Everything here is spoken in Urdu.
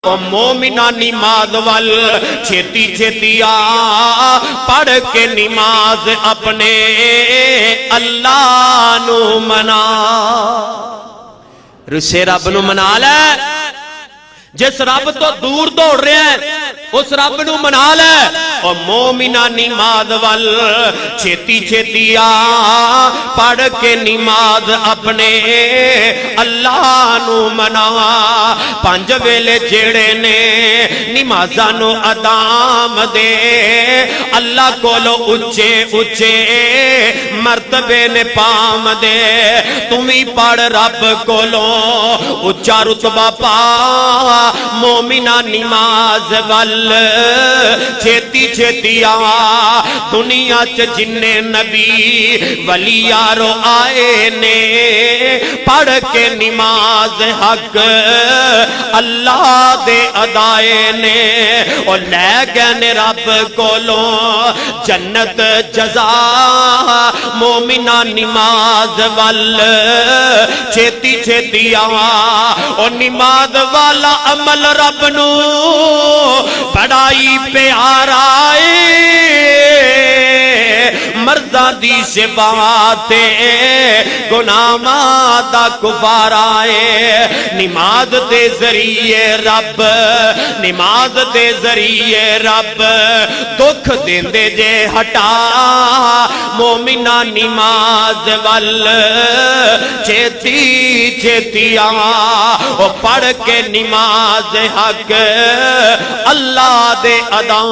او مومنہ نماز وال چھیتی چھیتی آ پڑھ کے نماز اپنے اللہ نو منا رسے رب نو منا لے جس رب تو دور دوڑ رہے ہیں اس رب نو منا لے او مومنہ نماز وال چھیتی چھیتی آ پڑھ کے نماز اپنے اللہ نو منا پانچ ویلے جڑے نے نمازاں نو ادام دے اللہ کولو اچھے اچھے مرتبے نے پام دے تمہیں پڑھ رب کولو اچھا رتبہ پا مومنہ نماز وال چھیتی چھیتی آ دنیا چ جننے نبی ولی یارو آئے نے پڑھ کے نماز حق اللہ دے ادائے نے اور لے گئے رب کولو جنت جزا مومنہ نماز وال چھیتی چھیتی آ اور نماز والا عمل رب نو بڑائی پیارا مرضا دی سے باتے گناہ مادہ کفارا نماز دے ذریعے رب نماز دے ذریعے رب دکھ دیندے جے ہٹا مومنہ نماز وال چھیتی چھیتی آ پڑھ کے نماز حق اللہ دے ادا